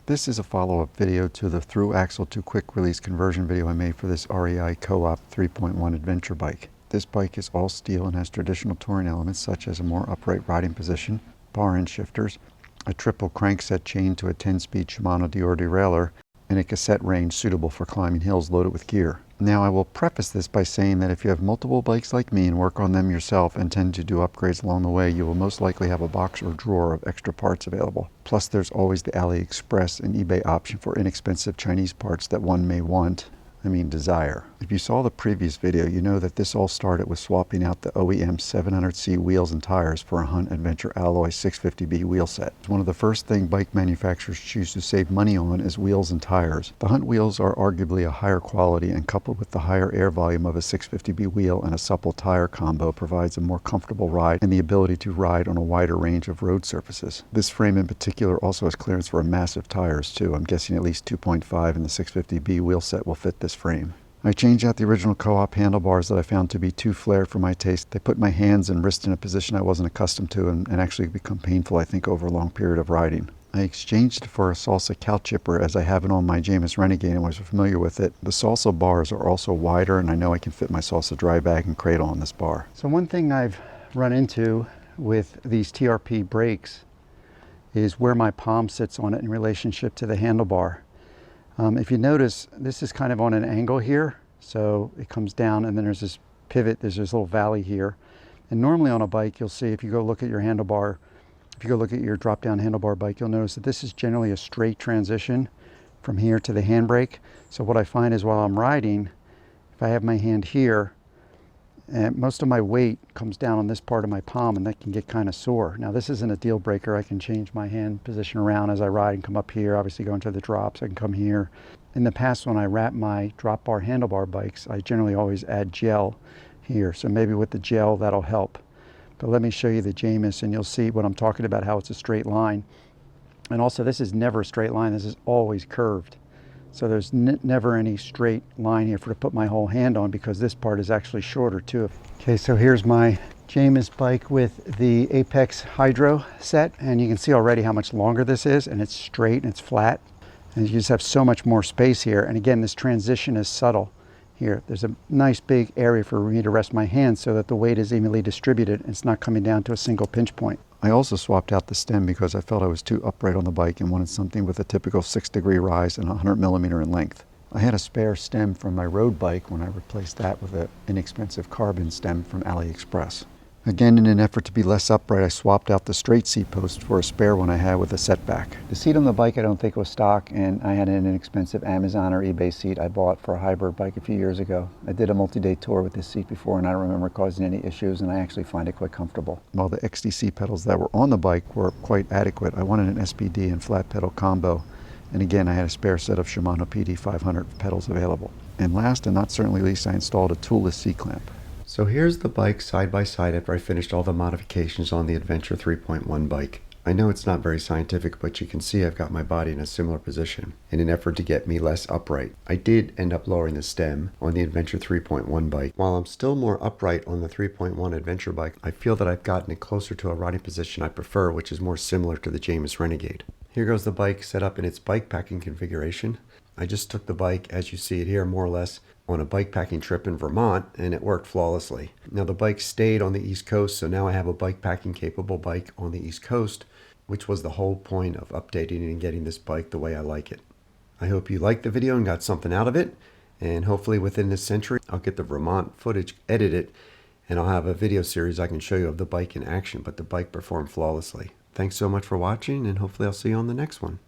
This is a follow-up video to the through axle to quick release conversion video I made for this REI Co Op 3.1 adventure bike. This bike is all steel and has traditional touring elements such as a more upright riding position, bar end shifters, a triple crankset chain to a 10-speed Shimano derailleur, and a cassette range suitable for climbing hills loaded with gear. Now I will preface this by saying that if you have multiple bikes like me and work on them yourself and tend to do upgrades along the way, you will most likely have a box or drawer of extra parts available. Plus there's always the AliExpress and eBay option for inexpensive Chinese parts that one may desire. If you saw the previous video, you know that this all started with swapping out the OEM 700C wheels and tires for a Hunt Adventure Alloy 650B wheel set. One of the first things bike manufacturers choose to save money on is wheels and tires. The Hunt wheels are arguably a higher quality, and coupled with the higher air volume of a 650B wheel and a supple tire combo provides a more comfortable ride and the ability to ride on a wider range of road surfaces. This frame in particular also has clearance for massive tires too. I'm guessing at least 2.5 in the 650B wheel set will fit this frame. I changed out the original Co-op handlebars that I found to be too flared for my taste. They put my hands and wrist in a position I wasn't accustomed to and actually become painful, I think, over a long period of riding. I exchanged it for a Salsa cow chipper as I have it on my Jamis Renegade and was familiar with it. The Salsa bars are also wider, and I know I can fit my Salsa dry bag and cradle on this bar. So one thing I've run into with these TRP brakes is where my palm sits on it in relationship to the handlebar. If you notice, this is kind of on an angle here, so it comes down and then there's this pivot, there's this little valley here. And normally on a bike, you'll see, if you go look at your handlebar, if you go look at your drop-down handlebar bike, you'll notice that this is generally a straight transition from here to the handbrake. So what I find is while I'm riding, if I have my hand here, and most of my weight comes down on this part of my palm, and that can get kind of sore. Now this isn't a deal breaker. I can change my hand position around as I ride and come up here, obviously go into the drops. I can come here. In the past, when I wrap my drop bar handlebar bikes, I generally always add gel here. So maybe with the gel, that'll help. But let me show you the Jamis and you'll see what I'm talking about, how it's a straight line. And also this is never a straight line. This is always curved. So there's never any straight line here to put my whole hand on, because this part is actually shorter too. Okay, so here's my Jamis bike with the Apex Hydro set, and you can see already how much longer this is, and it's straight and it's flat. And you just have so much more space here. And again, this transition is subtle here. There's a nice big area for me to rest my hands so that the weight is evenly distributed and it's not coming down to a single pinch point. I also swapped out the stem because I felt I was too upright on the bike and wanted something with a typical 6-degree rise and 100mm in length. I had a spare stem from my road bike when I replaced that with an inexpensive carbon stem from AliExpress. Again, in an effort to be less upright, I swapped out the straight seat post for a spare one I had with a setback. The seat on the bike I don't think was stock, and I had an inexpensive Amazon or eBay seat I bought for a hybrid bike a few years ago. I did a multi-day tour with this seat before, and I don't remember causing any issues, and I actually find it quite comfortable. While the XDC pedals that were on the bike were quite adequate, I wanted an SPD and flat pedal combo, and again I had a spare set of Shimano PD 500 pedals available. And last and not certainly least, I installed a toolless C-clamp. So here's the bike side by side after I finished all the modifications on the Adventure 3.1 bike. I know it's not very scientific, but you can see I've got my body in a similar position in an effort to get me less upright. I did end up lowering the stem on the Adventure 3.1 bike. While I'm still more upright on the 3.1 Adventure bike, I feel that I've gotten it closer to a riding position I prefer, which is more similar to the Jamis Renegade. Here goes the bike set up in its bike packing configuration. I just took the bike, as you see it here, more or less on a bike packing trip in Vermont, and it worked flawlessly. Now the bike stayed on the East Coast, so now I have a bike packing capable bike on the East Coast, which was the whole point of updating and getting this bike the way I like it. I hope you liked the video and got something out of it, and hopefully within this century I'll get the Vermont footage edited and I'll have a video series I can show you of the bike in action, but the bike performed flawlessly. Thanks so much for watching, and hopefully I'll see you on the next one.